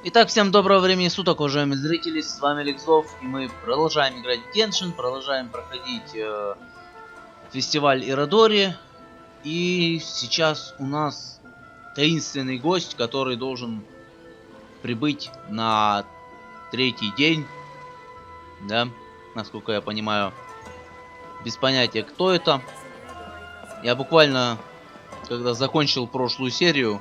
Итак, всем доброго времени суток, уважаемые зрители, с вами alekszov, и мы продолжаем играть в Genshin, продолжаем проходить фестиваль Истории, и сейчас у нас таинственный гость, который должен прибыть на третий день, да, насколько я понимаю, без понятия, кто это. Я буквально, когда закончил прошлую серию,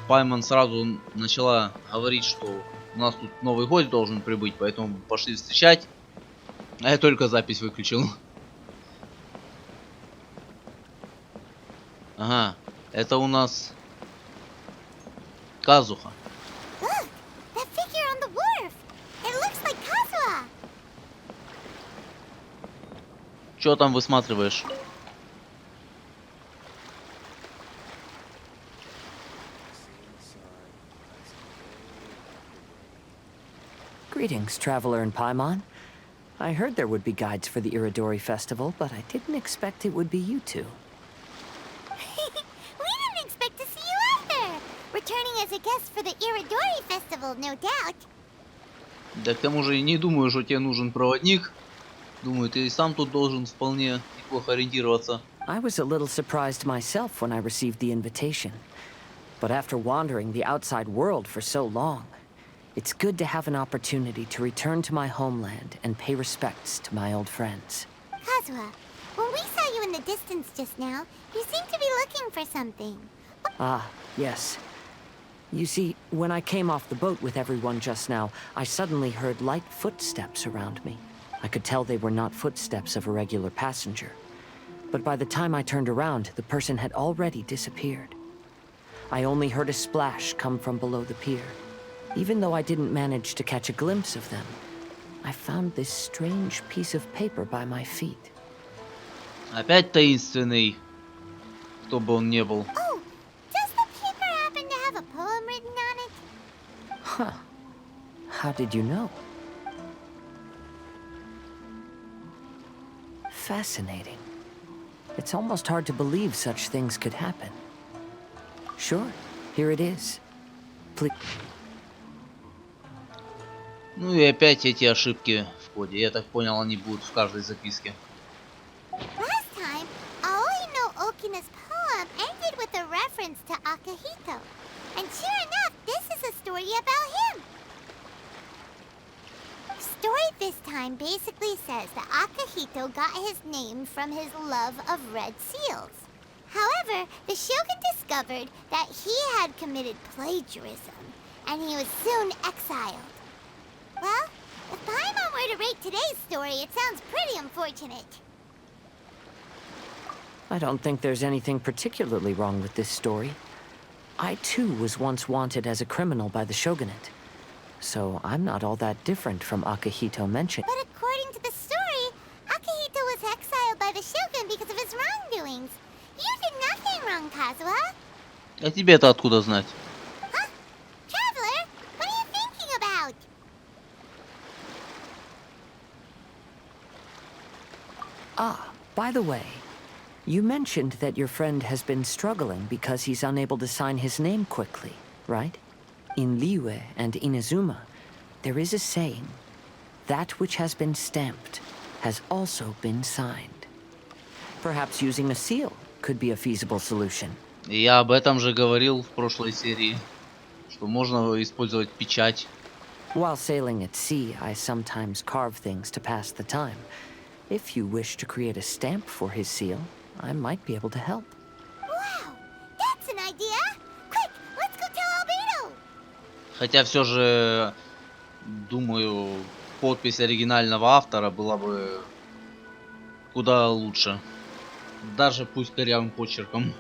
Пайман сразу начала говорить, что у нас тут новый гость должен прибыть, поэтому пошли встречать. А я только запись выключил. Ага, это у нас Казуха. Чё там высматриваешь? Greetings, traveler in Paimon. I heard there would be guides for the Iridori festival, but I didn't expect it would be you two. We didn't expect to see you either! Returning as a guest for the Iridori festival, no doubt. Да к тому же и не думаю, что тебе нужен проводник. Думаю, ты и сам тут должен вполне неплохо ориентироваться. I was a little surprised myself when I received the invitation. But after wandering the outside world for so long, it's good to have an opportunity to return to my homeland and pay respects to my old friends. Kazuha, when we saw you in the distance just now, you seemed to be looking for something. Ah, yes. You see, when I came off the boat with everyone just now, I suddenly heard light footsteps around me. I could tell they were not footsteps of a regular passenger. But by the time I turned around, the person had already disappeared. I only heard a splash come from below the pier. Even though I didn't manage to catch a glimpse of them, I found this strange piece of paper by my feet. Опять таинственный, кто бы он ни был. Oh, does the paper happen to have a poem written on it? Huh. How did you know? Fascinating. It's almost hard to believe such things could happen. Sure, here it is. Please. Ну и опять эти ошибки в коде. Я так понял, они будут в каждой записке. Last time, Aoi no Okina's poem ended with a reference to Akihito. And sure enough, this is a story about him. The story this time basically says that Akihito got his name from his love of red seals. However, the shogun discovered that he had committed plagiarism, and he was soon exiled. Well, if Paimon were to rate today's story, it sounds pretty unfortunate. I don't think there's anything particularly wrong with this story. I too was once wanted as a criminal by the shogunate. So I'm not all that different from Akihito mentioned. But according to the story, Akihito was exiled by the shogun because of his wrongdoings. You did nothing wrong, Kazuha. А тебе-то откуда знать? Huh? Traveler, what are you thinking about? Ah, by the way, you mentioned that your friend has been struggling because he's unable to sign his name quickly, right? In Liyue and Inazuma, there is a saying, that which has been stamped has also been signed. Perhaps using a seal could be a feasible solution. Я об этом же говорил в прошлой серии, что можно использовать печать. While sailing at sea, I sometimes carve things to pass the time. If you wish to create a stamp for his seal, I might be able to help. Wow, that's an idea. Quick, let's go tell Albedo. Хотя все же, думаю, подпись оригинального автора была бы куда лучше. Даже пусть корявым почерком.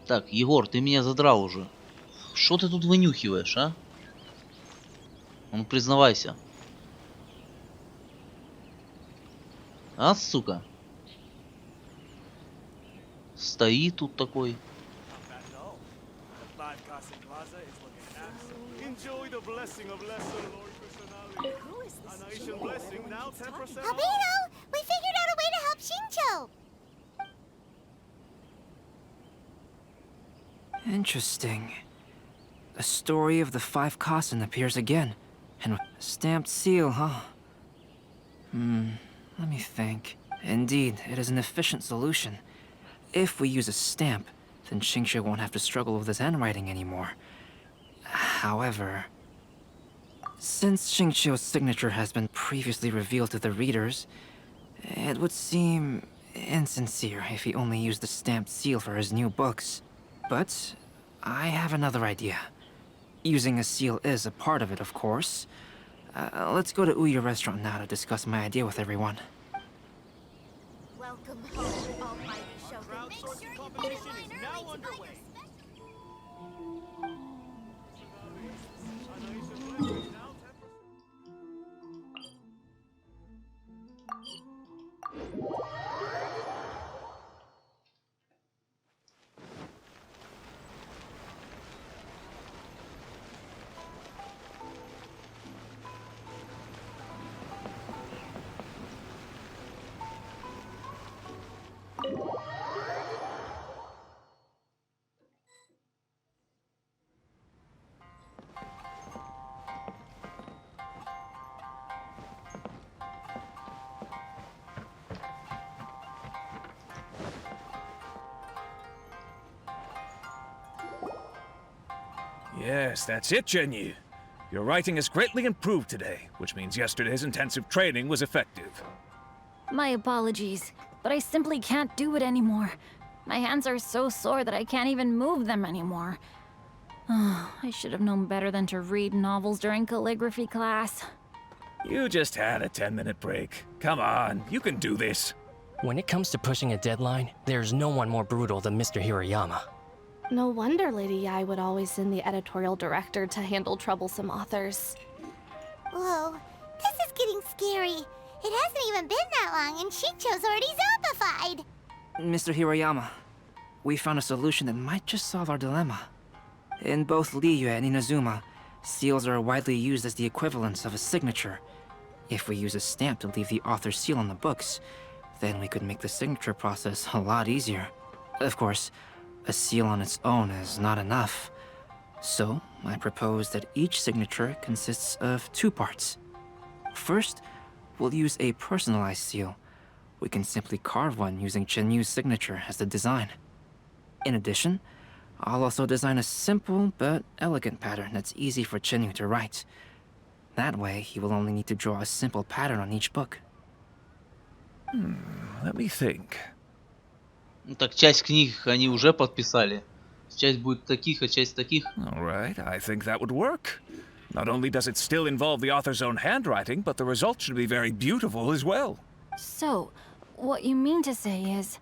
Так, Егор, ты меня задрал уже. Что ты тут вынюхиваешь, а? Ну, признавайся. А, сука. Стоит тут такой. Albedo, we figured out a way to help Shincho. Interesting. A story of the 5 Kaсэн appears again. And a stamped seal, huh? Let me think. Indeed, it is an efficient solution. If we use a stamp, then Xingqiu won't have to struggle with his handwriting anymore. However, since Xingqiu's signature has been previously revealed to the readers, it would seem insincere if he only used the stamped seal for his new books. But I have another idea. Using a seal is a part of it, of course. Let's go to Ouya restaurant now to discuss my idea with everyone. Welcome home, almighty Shogun. Make sure you get in line early to buy your Yes, that's it, Genyu. Your writing has greatly improved today, which means yesterday's intensive training was effective. My apologies, but I simply can't do it anymore. My hands are so sore that I can't even move them anymore. Oh, I should have known better than to read novels during calligraphy class. You just had a 10-minute break. Come on, you can do this. When it comes to pushing a deadline, there's no one more brutal than Mr. Hirayama. No wonder Lady Yai would always send the editorial director to handle troublesome authors. Whoa, this is getting scary. It hasn't even been that long and Shincho's already zombified. Mr. Hirayama, we found a solution that might just solve our dilemma. In both Liyue and Inazuma, seals are widely used as the equivalents of a signature. If we use a stamp to leave the author's seal on the books, then we could make the signature process a lot easier. Of course, a seal on its own is not enough. So, I propose that each signature consists of 2 parts. First, we'll use a personalized seal. We can simply carve one using Chenyu's signature as the design. In addition, I'll also design a simple but elegant pattern that's easy for Chenyu to write. That way, he will only need to draw a simple pattern on each book. Let me think. Ну так часть книг они уже подписали. Часть будет таких, а часть таких. All right, I think that would work. Not only does it still involve the author's own handwriting, but the result should be very beautiful as well. So, what you mean to say is,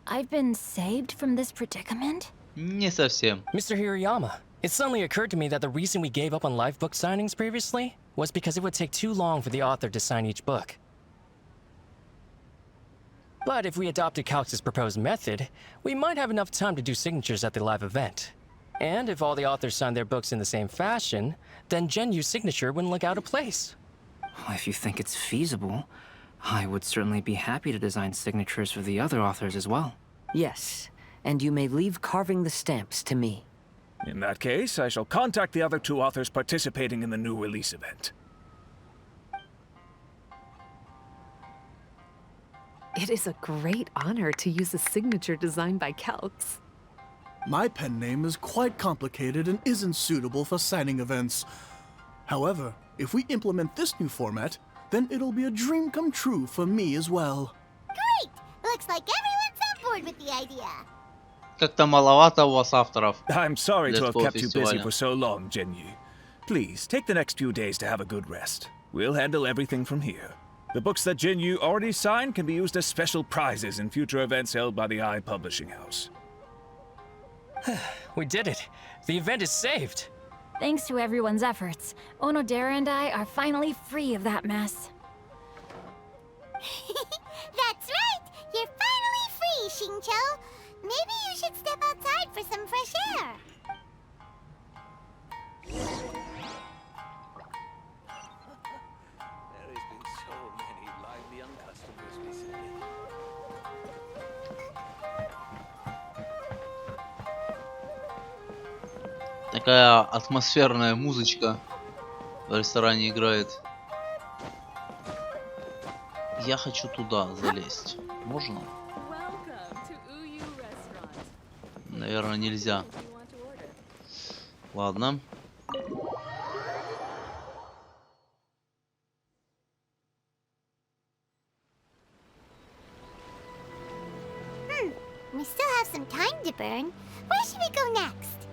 I've been saved from this predicament? Не совсем. Mr. Hirayama, it suddenly occurred to me that the reason we gave up on live book signings previously was because it would take too long for the author to sign each book. But if we adopted Calx's proposed method, we might have enough time to do signatures at the live event. And if all the authors signed their books in the same fashion, then Genyu's signature wouldn't look out of place. If you think it's feasible, I would certainly be happy to design signatures for the other authors as well. Yes, and you may leave carving the stamps to me. In that case, I shall contact the other 2 authors participating in the new release event. It is a great honor to use a signature designed by Calx. My pen name is quite complicated and isn't suitable for signing events. However, if we implement this new format, then it'll be a dream come true for me as well. Great! Looks like everyone's on board with the idea. Как-то маловато у вас авторов. I'm sorry Для to have такого kept you busy фестиваля. for so long, Genyu. Please, take the next few days to have a good rest. We'll handle everything from here. The books that Genyu already signed can be used as special prizes in future events held by the Eye Publishing House. We did it! The event is saved! Thanks to everyone's efforts, Onodera and I are finally free of that mess. That Cho. Maybe you should step outside for some fresh air. There has been so many lively young customers recently. Такая атмосферная музычка в ресторане играет. Я хочу туда залезть. Можно? Наверное, нельзя. Ладно. We still have some time to burn. Where should we go next?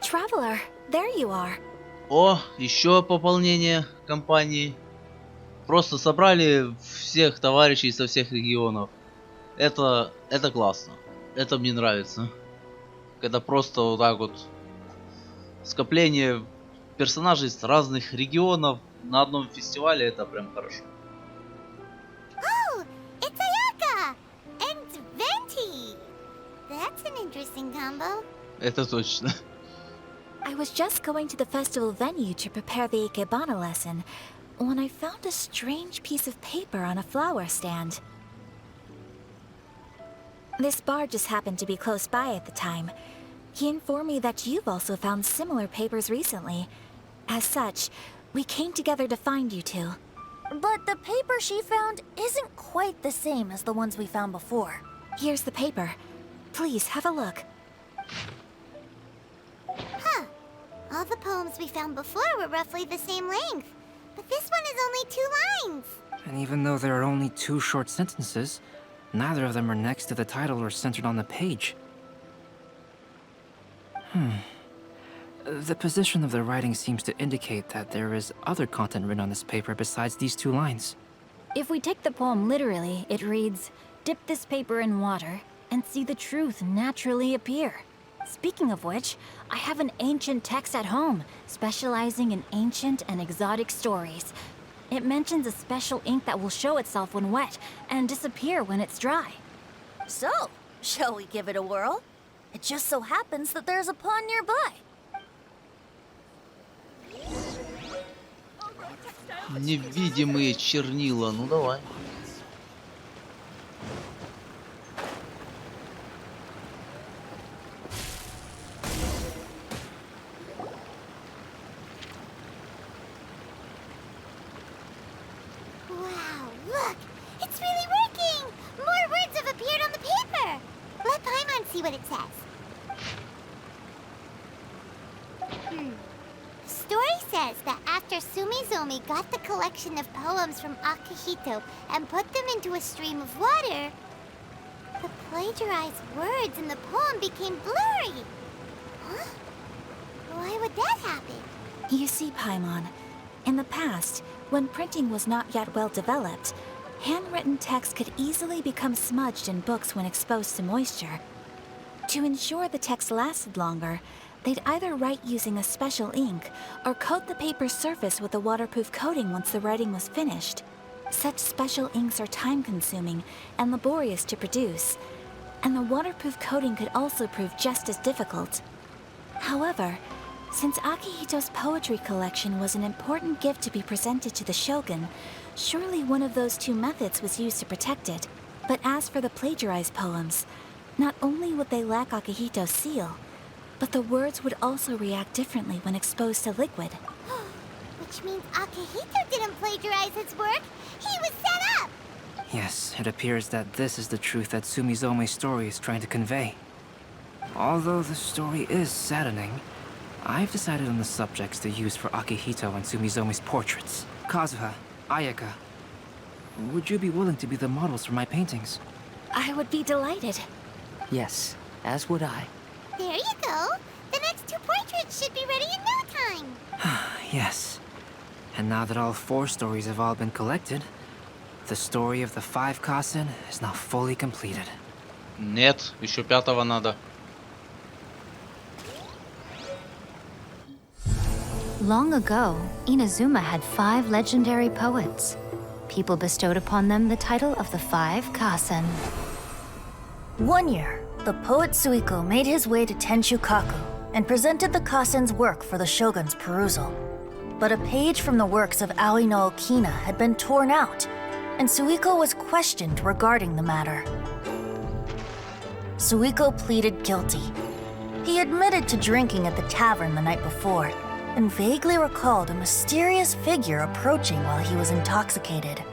Traveler, there you are. О, еще пополнение компании. Просто собрали всех товарищей со всех регионов. Это классно. Это мне нравится. Когда просто вот так вот скопление персонажей с разных регионов на одном фестивале, это прям хорошо. Oh, it's Ayaka and Venti. That's an interesting combo. Это точно. I was just going to the festival venue to prepare the Ikebana lesson when I found a strange piece of paper on a flower stand. This bar just happened to be close by at the time. He informed me that you've also found similar papers recently. As such, we came together to find you two. But the paper she found isn't quite the same as the ones we found before. Here's the paper. Please have a look. Huh. All the poems we found before were roughly the same length. But this one is only 2 lines. And even though there are only 2 short sentences, neither of them are next to the title or centered on the page. The position of the writing seems to indicate that there is other content written on this paper besides these 2 lines. If we take the poem literally, it reads, "Dip this paper in water and see the truth naturally appear." Speaking of which, I have an ancient text at home, specializing in ancient and exotic stories. It mentions a special ink that will show itself when wet and disappear when it's dry. So, shall we give it a whirl? It just so happens that there's a pond nearby. Невидимые чернила. Ну давай. Wow, look! It's really working! More words have appeared on the paper! Let Paimon see what it says. The story says that after Sumizomi got the collection of poems from Akihito and put them into a stream of water, the plagiarized words in the poem became blurry. Huh? Why would that happen? You see, Paimon, in the past, when printing was not yet well developed, handwritten text could easily become smudged in books when exposed to moisture. To ensure the text lasted longer, they'd either write using a special ink or coat the paper's surface with a waterproof coating once the writing was finished. Such special inks are time-consuming and laborious to produce, and the waterproof coating could also prove just as difficult. However, since Akihito's poetry collection was an important gift to be presented to the shogun, surely one of those 2 methods was used to protect it. But as for the plagiarized poems, not only would they lack Akihito's seal, but the words would also react differently when exposed to liquid. Which means Akihito didn't plagiarize his work. He was set up! Yes, it appears that this is the truth that Sumizome's story is trying to convey. Although the story is saddening, I've decided on the subjects to use for Akihito and Sumizome's portraits. Kazuha, Ayaka, would you be willing to be the models for my paintings? I would be delighted. Yes, as would I. There you go. The next 2 portraits should be ready in no time. Yes. And now that all 4 stories have all been collected, the story of the 5 Kasen is now fully completed. Нет, еще 5-го надо. Long ago, Inazuma had 5 legendary poets. people bestowed upon them the title of the Five Kasen. One year, the poet Suiko made his way to Tenshukaku and presented the Kasen's work for the shogun's perusal. But a page from the works of Aoi no Okina had been torn out, and Suiko was questioned regarding the matter. Suiko pleaded guilty. He admitted to drinking at the tavern the night before, and vaguely recalled a mysterious figure approaching while he was intoxicated.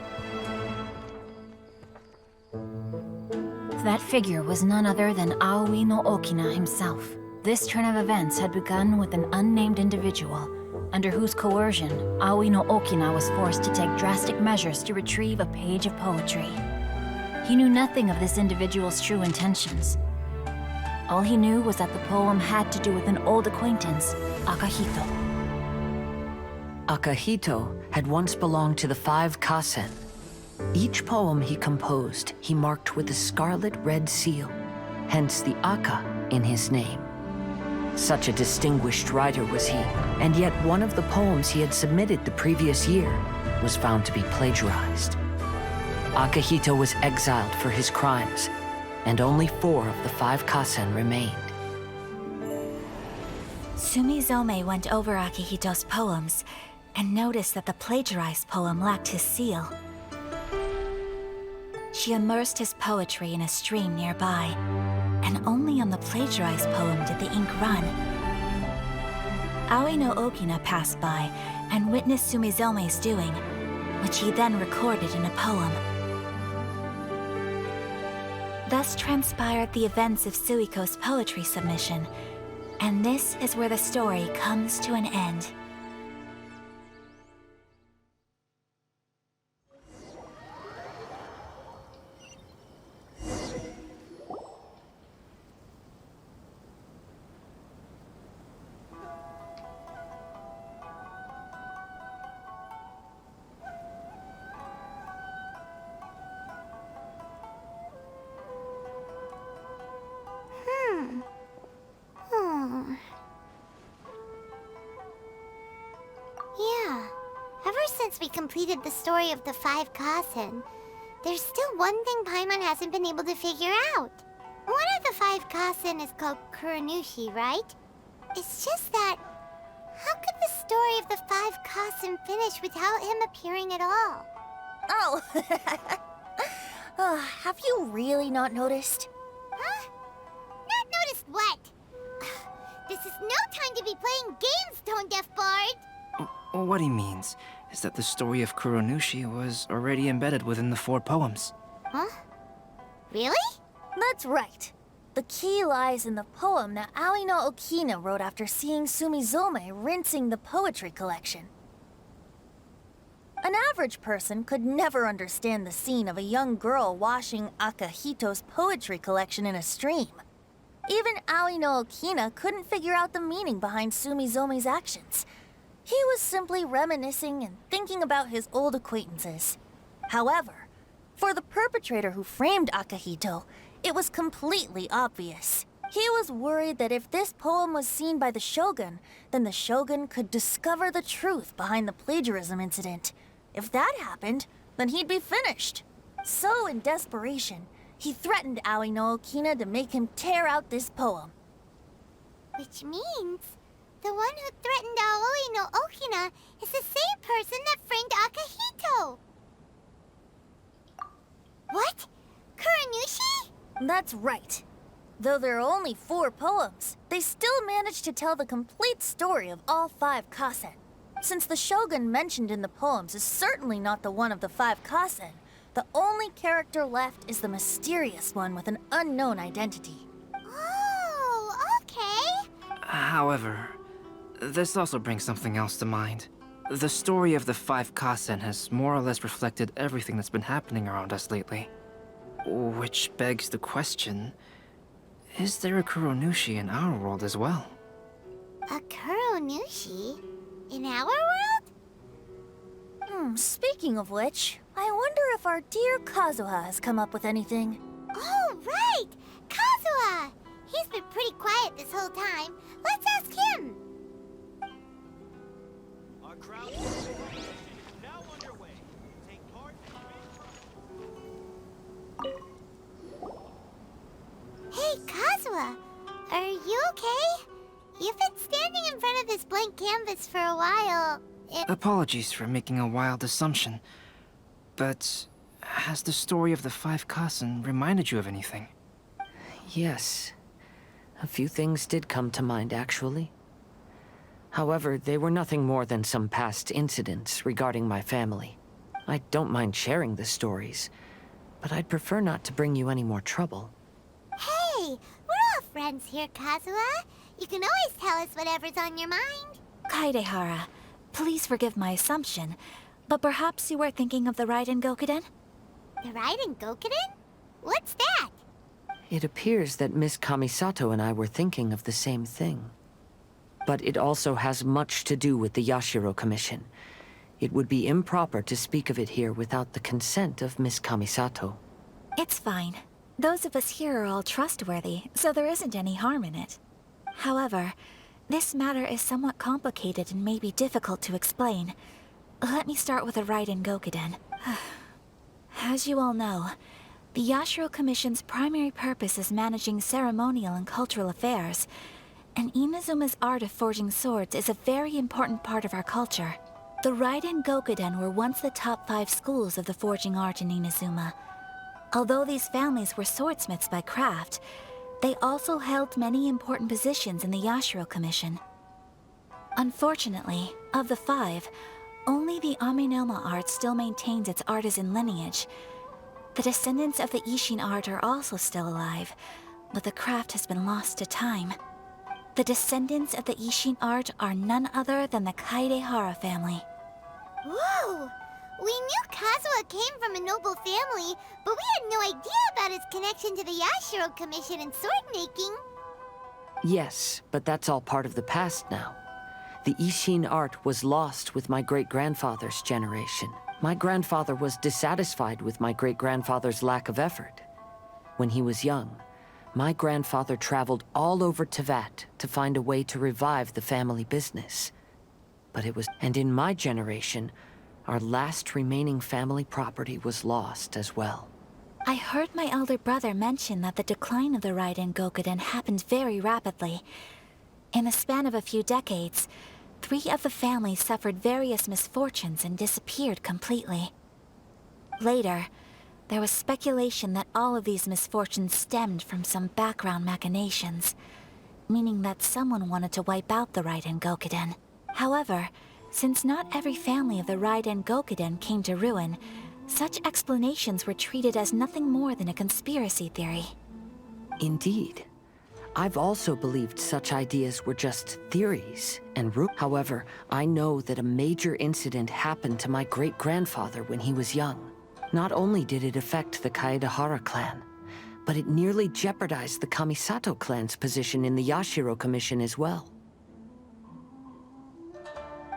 That figure was none other than Aoi no Okina himself. This turn of events had begun with an unnamed individual, under whose coercion Aoi no Okina was forced to take drastic measures to retrieve a page of poetry. He knew nothing of this individual's true intentions. All he knew was that the poem had to do with an old acquaintance, Akahito. Akahito had once belonged to the Five Kasen. Each poem he composed, he marked with a scarlet red seal, hence the Aka in his name. Such a distinguished writer was he, and yet one of the poems he had submitted the previous year was found to be plagiarized. Akahito was exiled for his crimes, and only 4 of the Five Kasen remained. Sumizome went over Akihito's poems and noticed that the plagiarized poem lacked his seal. She immersed his poetry in a stream nearby, and only on the plagiarized poem did the ink run. Aoi no Okina passed by and witnessed Sumizome's doing, which he then recorded in a poem. Thus transpired the events of Suiko's poetry submission, and this is where the story comes to an end. Yeah, ever since we completed the story of the Five Kasen, there's still one thing Paimon hasn't been able to figure out. One of the Five Kasen is called Kuranushi, right? It's just that, how could the story of the Five Kasen finish without him appearing at all? Oh, have you really not noticed? Huh? Not noticed what? This is no time to be playing games, Tone Deaf Bard! What he means is that the story of Kuranushi was already embedded within the 4 poems. Huh? Really? That's right. The key lies in the poem that Aoi no Okina wrote after seeing Sumizome rinsing the poetry collection. An average person could never understand the scene of a young girl washing Akahito's poetry collection in a stream. Even Aoi no Okina couldn't figure out the meaning behind Sumizome's actions. He was simply reminiscing and thinking about his old acquaintances. However, for the perpetrator who framed Akahito, it was completely obvious. He was worried that if this poem was seen by the Shogun, then the Shogun could discover the truth behind the plagiarism incident. If that happened, then he'd be finished. So, in desperation, he threatened Aoi no Okina to make him tear out this poem. Which means the one who threatened Aoi no Okina is the same person that framed Akahito. What? Kuranushi? That's right. Though there are only 4 poems, they still managed to tell the complete story of all 5 Kasen. Since the Shogun mentioned in the poems is certainly not the one of the 5 Kasen, the only character left is the mysterious one with an unknown identity. Oh, okay. However, this also brings something else to mind. The story of the 5 Kasen has more or less reflected everything that's been happening around us lately. Which begs the question, is there a Kuranushi in our world as well? A Kuranushi? In our world? Speaking of which, I wonder if our dear Kazuha has come up with anything. Oh, right! Kazuha! He's been pretty quiet this whole time. Let's ask him! Our crowd is now underway. Take part in canvas for a while. Apologies for making a wild assumption, but has the story of the five Kasen reminded you of anything? Yes. A few things did come to mind, actually. However, they were nothing more than some past incidents regarding my family. I don't mind sharing the stories, but I'd prefer not to bring you any more trouble. Hey, we're all friends here, Kazuha. You can always tell us whatever's on your mind. Kaidehara, please forgive my assumption, but perhaps you were thinking of the Raiden Gokuden? The Raiden Gokuden? What's that? It appears that Miss Kamisato and I were thinking of the same thing. But it also has much to do with the Yashiro Commission. It would be improper to speak of it here without the consent of Miss Kamisato. It's fine. Those of us here are all trustworthy, so there isn't any harm in it. However, this matter is somewhat complicated and may be difficult to explain. Let me start with the Raiden Gokuden. As you all know, the Yashiro Commission's primary purpose is managing ceremonial and cultural affairs, and Inazuma's art of forging swords is a very important part of our culture. The Raiden Gokuden were once the top 5 schools of the forging art in Inazuma. Although these families were swordsmiths by craft, they also held many important positions in the Yashiro Commission. Unfortunately, of the 5, only the Aminoma art still maintains its artisan lineage. The descendants of the Ishin art are also still alive, but the craft has been lost to time. The descendants of the Ishin art are none other than the Kaidehara family. Whoa! We knew Kazuha came from a noble family, but we had no idea about his connection to the Yashiro Commission and sword making. Yes, but that's all part of the past now. The Ishin art was lost with my great-grandfather's generation. My grandfather was dissatisfied with my great-grandfather's lack of effort. When he was young, my grandfather traveled all over Teyvat to find a way to revive the family business. But it was... And in my generation, our last remaining family property was lost as well. I heard my elder brother mention that the decline of the Raiden Gokuden happened very rapidly. In the span of a few decades, 3 of the families suffered various misfortunes and disappeared completely. Later, there was speculation that all of these misfortunes stemmed from some background machinations, meaning that someone wanted to wipe out the Raiden Gokuden. However, since not every family of the Raiden Gokuden came to ruin, such explanations were treated as nothing more than a conspiracy theory. Indeed. I've also believed such ideas were just theories and However, I know that a major incident happened to my great-grandfather when he was young. Not only did it affect the Kaedehara clan, but it nearly jeopardized the Kamisato clan's position in the Yashiro Commission as well.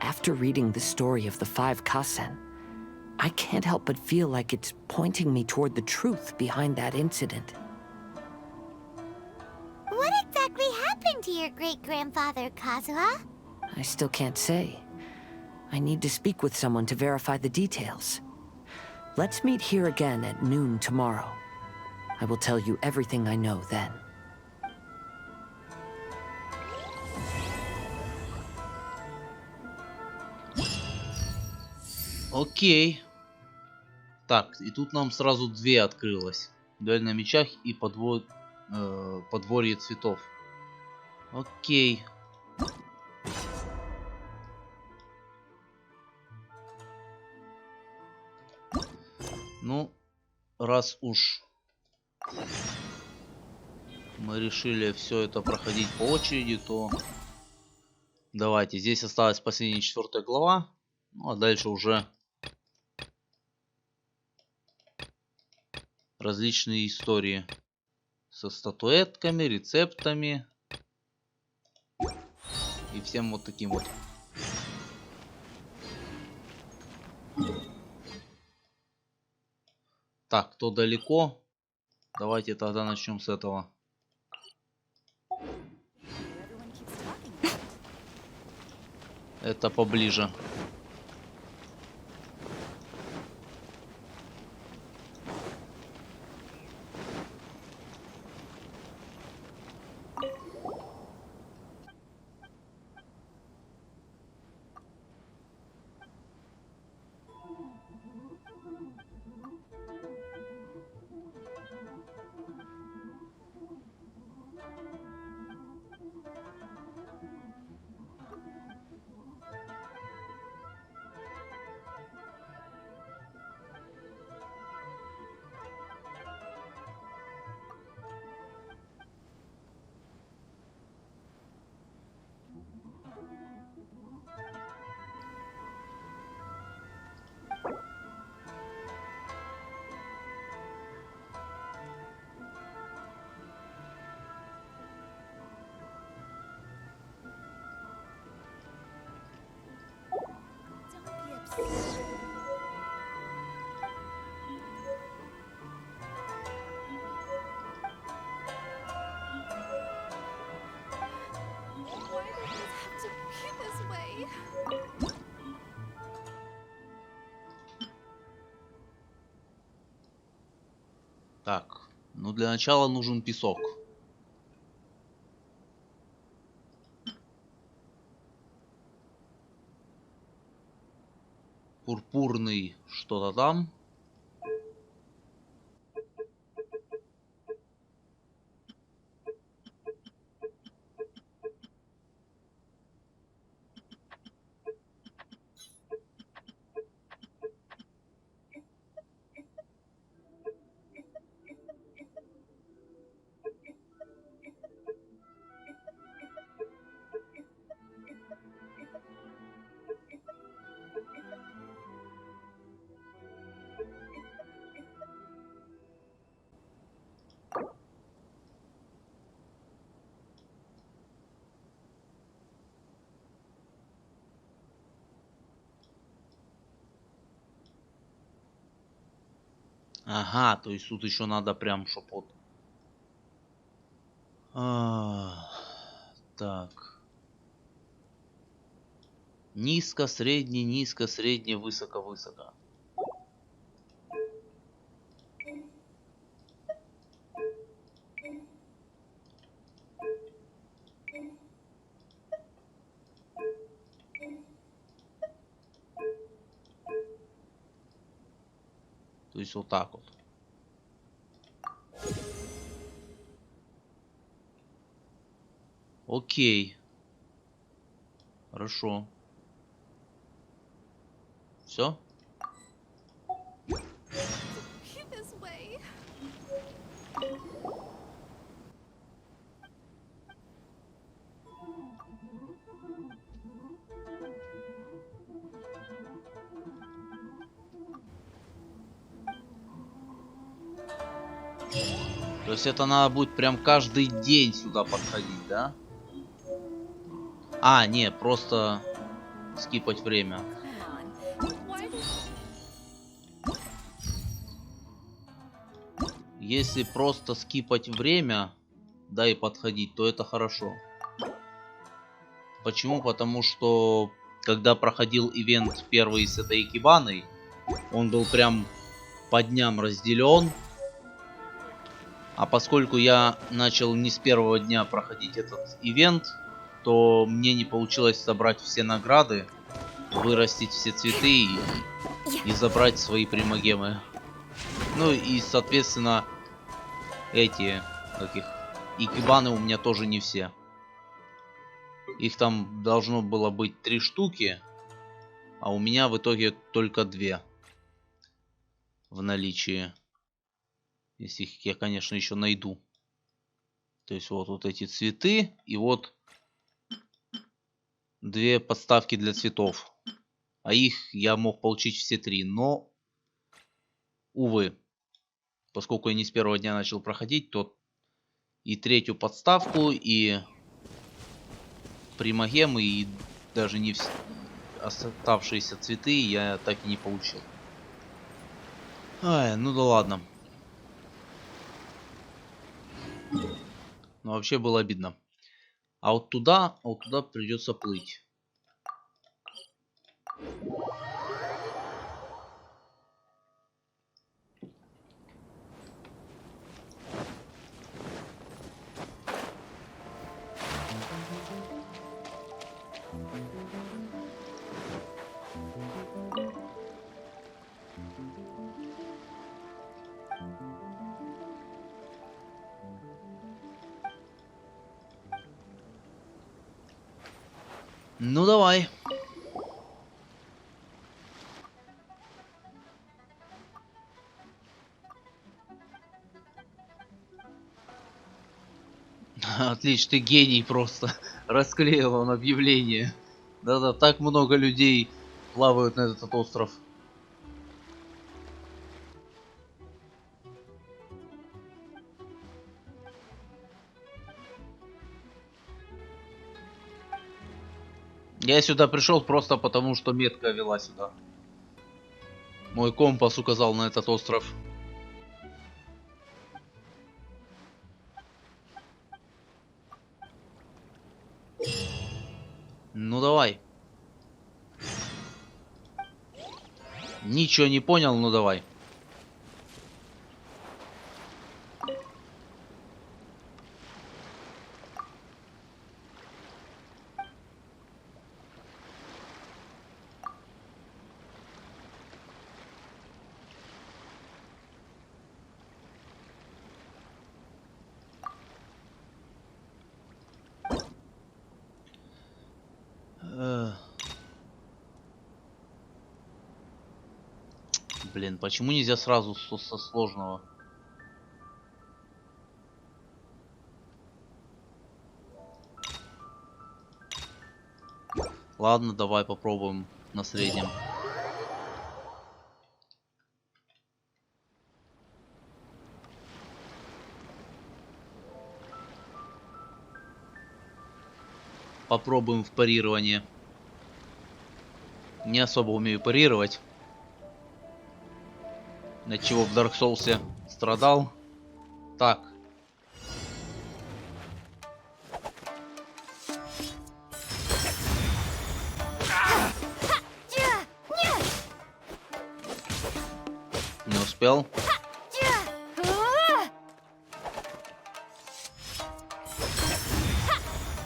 After reading the story of the 5 Kasen, I can't help but feel like it's pointing me toward the truth behind that incident. What exactly happened to your great-grandfather, Kazuha? I still can't say. I need to speak with someone to verify the details. Let's meet here again at noon tomorrow. I will tell you everything I know then. Окей. Так, и тут нам сразу 2 открылось. Дуэль на мечах и подворье цветов. Окей. Ну, раз уж мы решили все это проходить по очереди, то давайте. Здесь осталась последняя 4 глава. Ну, а дальше уже различные истории со статуэтками, рецептами и всем вот таким вот. Так, кто далеко? Давайте тогда начнем с этого. Это поближе. Так, ну для начала нужен песок. Пурпурный что-то там. Ага, то есть тут еще надо прям шепот. Так. Низко, средний, высоко, высоко. То есть вот так вот. Окей. Хорошо. Все? То есть это надо будет прям каждый день сюда подходить, да? А, не, просто скипать время. Если просто скипать время, да, и подходить, то это хорошо. Почему? Потому что, когда проходил ивент первый с этой экибаной, он был прям по дням разделен. А поскольку я начал не с первого дня проходить этот ивент, то мне не получилось собрать все награды, вырастить все цветы и забрать свои примагемы. Ну и, соответственно, эти, каких, икебаны у меня тоже не все. Их там должно было быть 3 штуки, а у меня в итоге только 2 в наличии. Если их я, конечно, еще найду. То есть вот эти цветы и вот 2 подставки для цветов. А их я мог получить все 3, но, увы, поскольку я не с первого дня начал проходить, то и 3-ю подставку, и примагемы, и даже не оставшиеся цветы я так и не получил. Ай, ну да ладно. Но вообще было обидно. А вот туда придется плыть. Ну давай. Отлично, ты гений просто. Расклеил он объявление. Да-да, так много людей плавают на этот остров. Я сюда пришел просто потому, что метка вела сюда. Мой компас указал на этот остров. Ну давай. Ничего не понял, ну давай. Блин, почему нельзя сразу со сложного? Ладно, давай попробуем на среднем. Попробуем в парирование. Не особо умею парировать. От чего в Dark Souls страдал. Так. Не успел.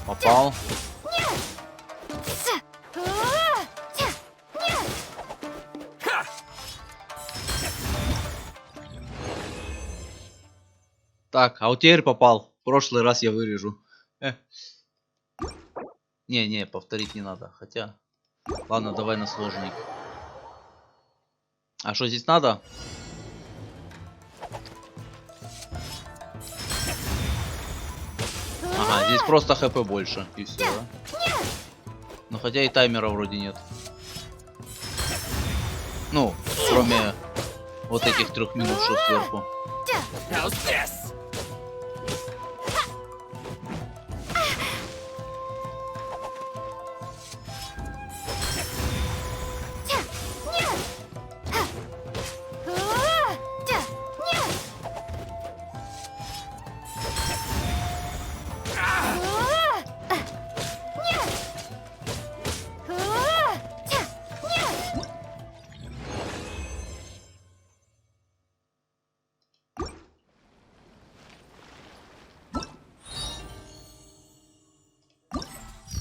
Попал. Так, а вот теперь попал. В прошлый раз я вырежу. Не, повторить не надо. Хотя... Ладно, давай на сложный. А что здесь надо? Ага, здесь просто хп больше. И все, да? Ну, хотя и таймера вроде нет. Ну, кроме вот этих 3 минут, что сверху.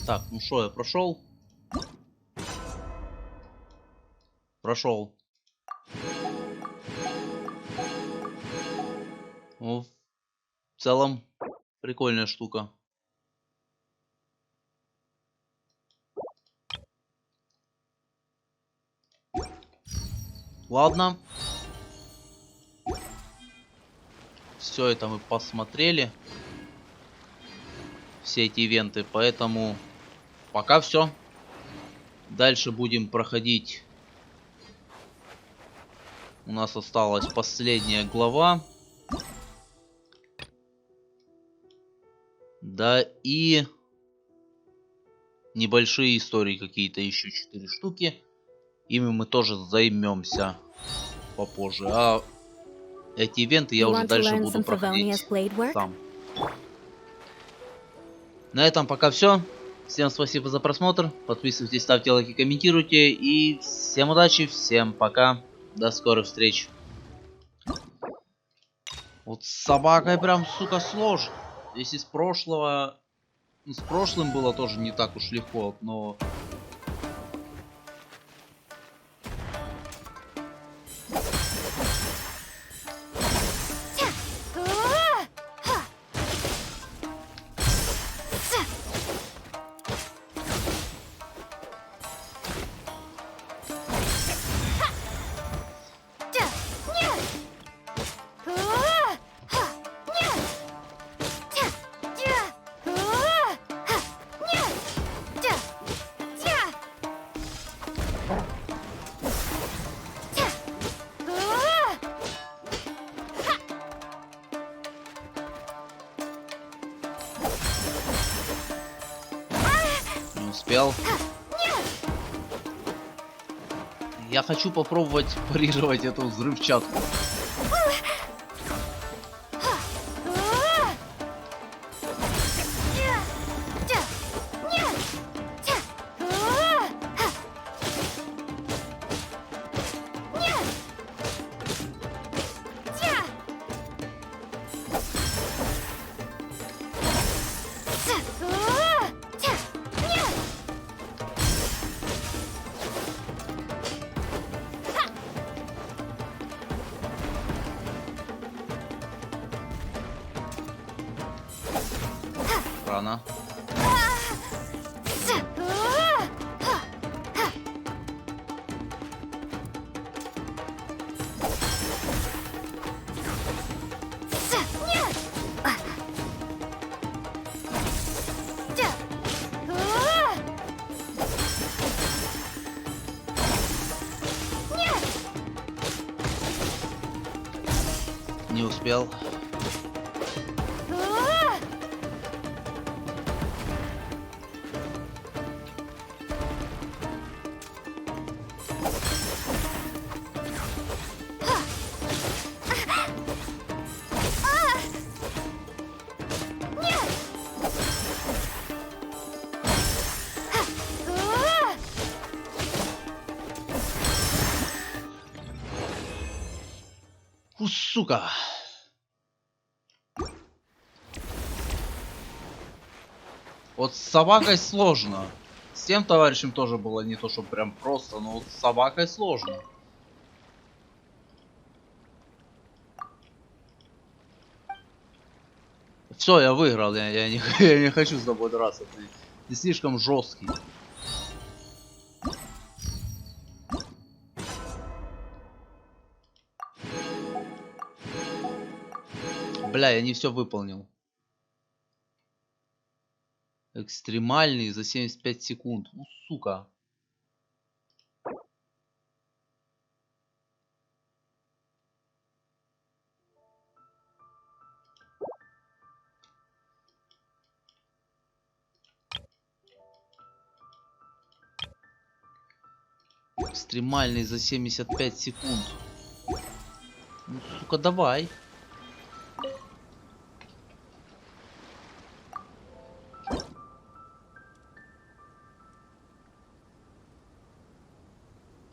Так, ну что, я прошел? Прошел. Ну, в целом, прикольная штука. Ладно. Все это мы посмотрели. Все эти ивенты, поэтому пока все. Дальше будем проходить. У нас осталась последняя глава. Да, и небольшие истории какие-то, еще 4 штуки. Ими мы тоже займемся попозже. А эти ивенты я уже дальше буду проходить сам. На этом пока все. Всем спасибо за просмотр. Подписывайтесь, ставьте лайки, комментируйте. И всем удачи, всем пока. До скорых встреч. Вот с собакой прям, сука, сложно. Если с прошлого... Ну, с прошлым было тоже не так уж легко, но... успел. Я хочу попробовать парировать эту взрывчатку. Рано. Не успел. Сука. Вот с собакой сложно. С тем товарищем тоже было не то, что прям просто, но вот с собакой сложно. Все, я выиграл, я не хочу с тобой драться. Ты слишком жесткий. Бля, я не все выполнил. Экстремальный за 75 секунд. Ну, сука. Экстремальный за 75 секунд. Ну, сука, давай.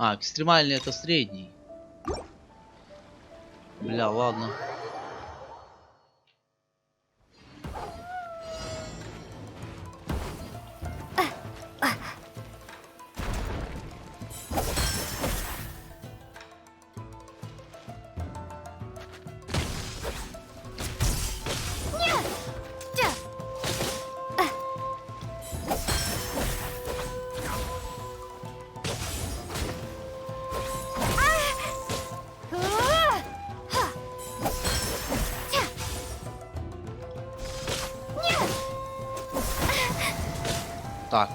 А, экстремальный это средний. Бля, ладно. Так.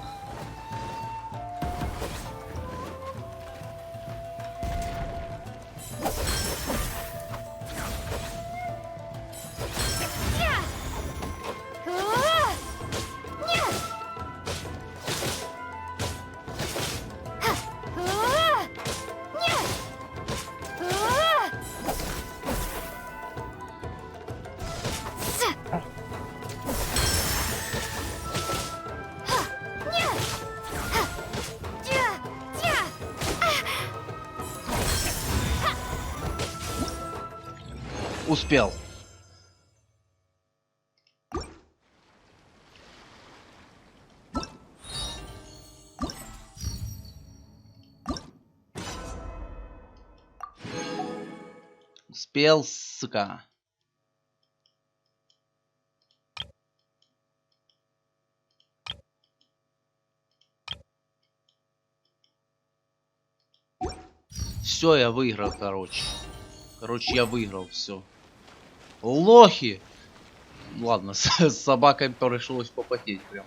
Успел. Успел, сука. Все, я выиграл, короче. Я выиграл, все. Лохи! Ладно, с собакой пришлось попотеть прям.